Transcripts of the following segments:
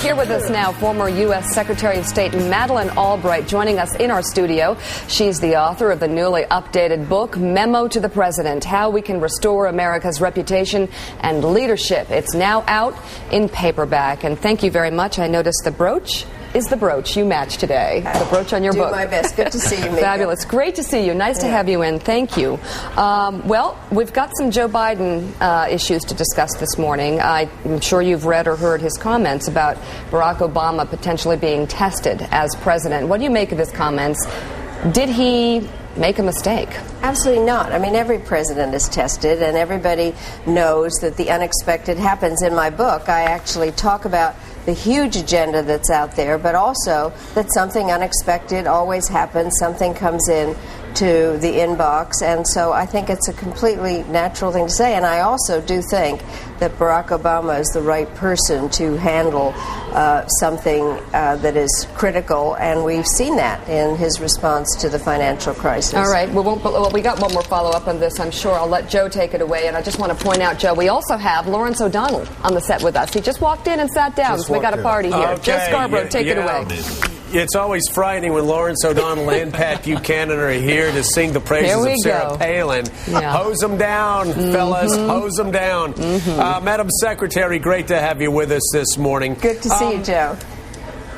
Here with us now, former U.S. Secretary of State Madeleine Albright, joining us in our studio. She's the author of the newly updated book, Memo to the President, How We Can Restore America's Reputation and Leadership. It's now out in paperback. And thank you very much. I noticed the brooch is the brooch you match today. The brooch on your book. Do my best. Good to see you, Mika. Fabulous. Great to see you. Nice to have you in. Thank you. Well, we've got some Joe Biden issues to discuss this morning. I'm sure you've read or heard his comments about Barack Obama potentially being tested as president. What do you make of his comments? Did he make a mistake? Absolutely not. I mean, every president is tested, and everybody knows that the unexpected happens. In my book, I actually talk about the huge agenda that's out there, but also that something unexpected always happens. Something comes in to the inbox, and so I think it's a completely natural thing to say. And I also do think that Barack Obama is the right person to handle something that is critical, and we've seen that in his response to the financial crisis. All right. We got one more follow-up on this, I'm sure. I'll let Joe take it away. And I just want to point out, Joe, we also have Lawrence O'Donnell on the set with us. He just walked in and sat down, so we got a party here. Okay. Joe Scarborough, take it away. It's always frightening when Lawrence O'Donnell and Pat Buchanan are here to sing the praises of Sarah Palin. Yeah. Hose them down, fellas. Hose them down. Madam Secretary, great to have you with us this morning. Good to see you, Joe.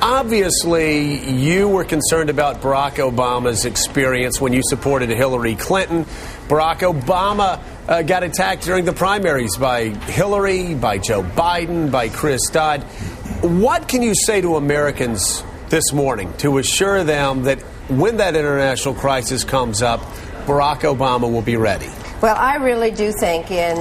Obviously, you were concerned about Barack Obama's experience when you supported Hillary Clinton. Barack Obama got attacked during the primaries by Hillary, by Joe Biden, by Chris Dodd. What can you say to Americans this morning to assure them that when that international crisis comes up, Barack Obama will be ready? Well, I really do think in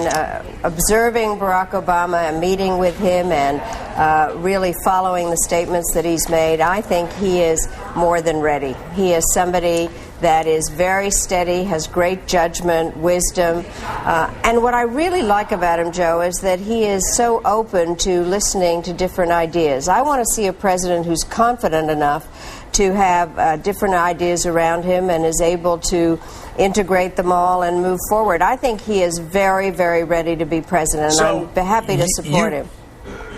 observing Barack Obama and meeting with him and really following the statements that he's made, I think he is more than ready. He is somebody that is very steady, has great judgment, wisdom. And what I really like about him, Joe, is that he is so open to listening to different ideas. I want to see a president who's confident enough to have different ideas around him and is able to integrate them all and move forward. I think he is very, very ready to be president, and I'm happy to support him.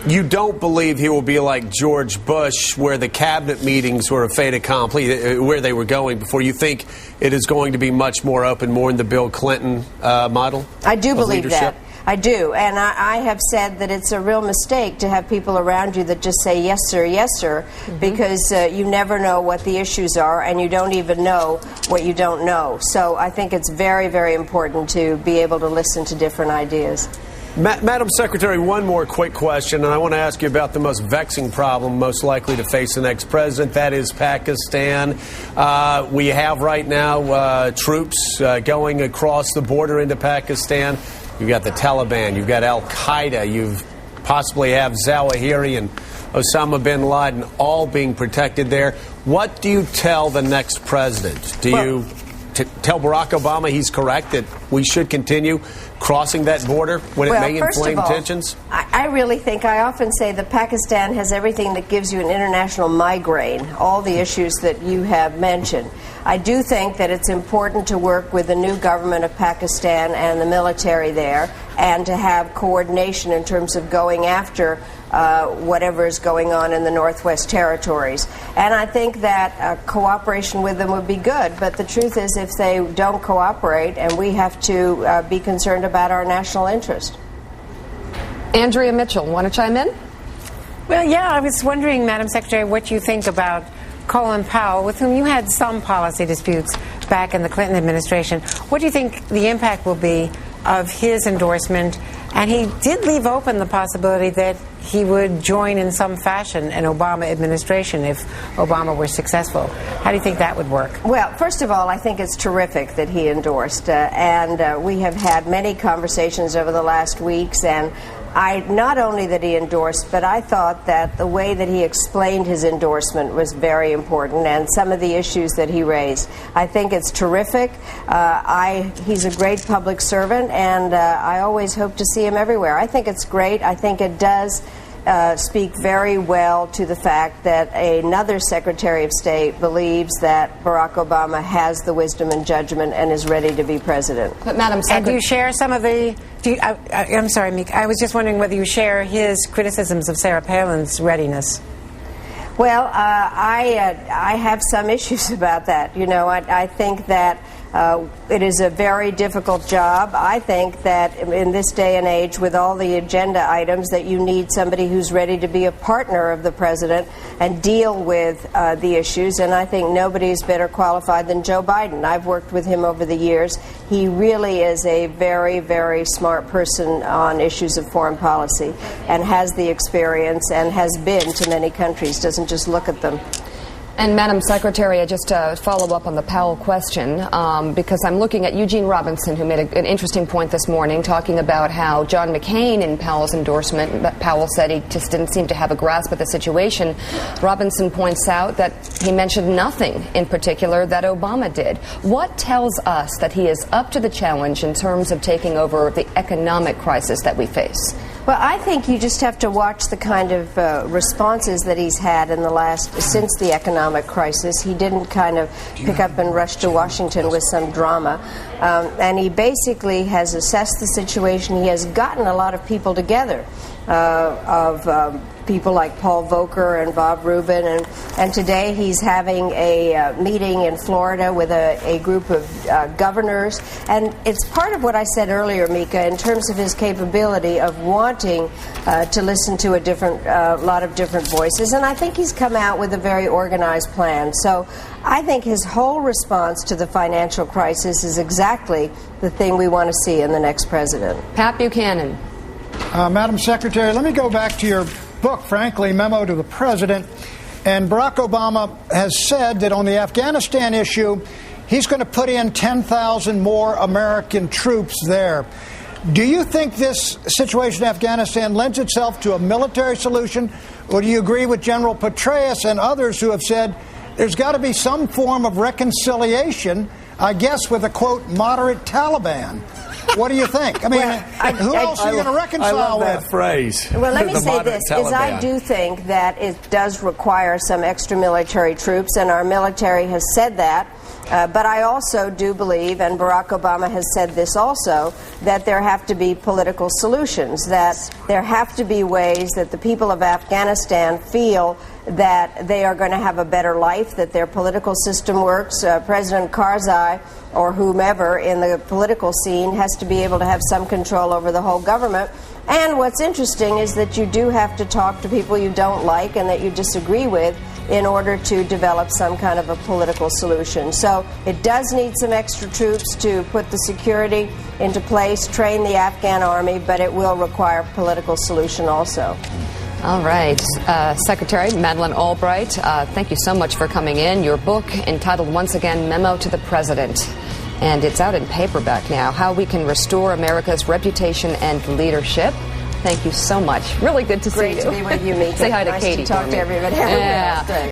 You don't believe he will be like George Bush, where the cabinet meetings were a fait accompli, where they were going before? You think it is going to be much more open, more in the Bill Clinton model? I do believe leadership? that. I do, and I have said that it's a real mistake to have people around you that just say yes sir, because you never know what the issues are, and you don't even know what you don't know. So I think it's very, very important to be able to listen to different ideas. Madam Secretary, one more quick question, and I want to ask you about the most vexing problem most likely to face the next president. That is Pakistan. We have right now troops going across the border into Pakistan. You've got the Taliban, you've got Al-Qaeda, you possibly have Zawahiri and Osama bin Laden all being protected there. What do you tell the next president? Do you tell Barack Obama he's correct, that we should continue crossing that border when it may inflame tensions? I really think, I often say that Pakistan has everything that gives you an international migraine, all the issues that you have mentioned. I do think that it's important to work with the new government of Pakistan and the military there, and to have coordination in terms of going after whatever is going on in the Northwest Territories. And I think that cooperation with them would be good, but the truth is, if they don't cooperate, and we have to be concerned about our national interest. Andrea Mitchell, want to chime in? Well, yeah, I was wondering, Madam Secretary, what you think about Colin Powell, with whom you had some policy disputes back in the Clinton administration. What do you think the impact will be of his endorsement? And he did leave open the possibility that he would join in some fashion an Obama administration if Obama were successful. How do you think that would work? Well, first of all, I think it's terrific that he endorsed, and we have had many conversations over the last weeks, and not only that he endorsed, but I thought that the way that he explained his endorsement was very important, and some of the issues that he raised. I think it's terrific. He's a great public servant, and I always hope to see him everywhere. I think it's great. I think it does speak very well to the fact that another Secretary of State believes that Barack Obama has the wisdom and judgment and is ready to be president. But, Madam Secretary, and do you share some of the... I'm sorry, Meek. I was just wondering whether you share his criticisms of Sarah Palin's readiness. Well, I have some issues about that. You know, I think that it is a very difficult job. I think that in this day and age, with all the agenda items, that you need somebody who's ready to be a partner of the president and deal with the issues. And I think nobody's better qualified than Joe Biden. I've worked with him over the years. He really is a very, very smart person on issues of foreign policy and has the experience and has been to many countries, doesn't just look at them. And Madam Secretary, just to follow up on the Powell question, because I'm looking at Eugene Robinson, who made an interesting point this morning, talking about how John McCain, in Powell's endorsement, Powell said he just didn't seem to have a grasp of the situation. Robinson points out that he mentioned nothing in particular that Obama did. What tells us that he is up to the challenge in terms of taking over the economic crisis that we face? Well, I think you just have to watch the kind of responses that he's had in the since the economic crisis. He didn't kind of pick up and rush to Washington with some drama. And he basically has assessed the situation. He has gotten a lot of people together, people like Paul Volcker and Bob Rubin, and today he's having a meeting in Florida with a group of governors, and it's part of what I said earlier, Mika, in terms of his capability of wanting to listen to a lot of different voices, and I think he's come out with a very organized plan. So I think his whole response to the financial crisis is exactly the thing we want to see in the next president. Pat Buchanan. Madam Secretary, let me go back to your book, frankly, Memo to the President. And Barack Obama has said that on the Afghanistan issue, he's going to put in 10,000 more American troops there. Do you think this situation in Afghanistan lends itself to a military solution, or do you agree with General Petraeus and others who have said there's got to be some form of reconciliation, I guess, with a, quote, moderate Taliban? What do you think? I mean, who else are you going to reconcile with? I love that phrase. Well, let me say this, is I do think that it does require some extra military troops, and our military has said that. But I also do believe, and Barack Obama has said this also, that there have to be political solutions, that there have to be ways that the people of Afghanistan feel that they are going to have a better life, that their political system works. President Karzai or whomever in the political scene has to be able to have some control over the whole government. And what's interesting is that you do have to talk to people you don't like and that you disagree with in order to develop some kind of a political solution. So it does need some extra troops to put the security into place, train the Afghan army, but it will require a political solution also. All right. Secretary Madeleine Albright, thank you so much for coming in. Your book, entitled once again, Memo to the President, and it's out in paperback now, How We Can Restore America's Reputation and Leadership. Thank you so much. Really good to see you. Great to be with you, Mika. Say hi to nice Katie. Nice to talk to everybody. Yeah. Great.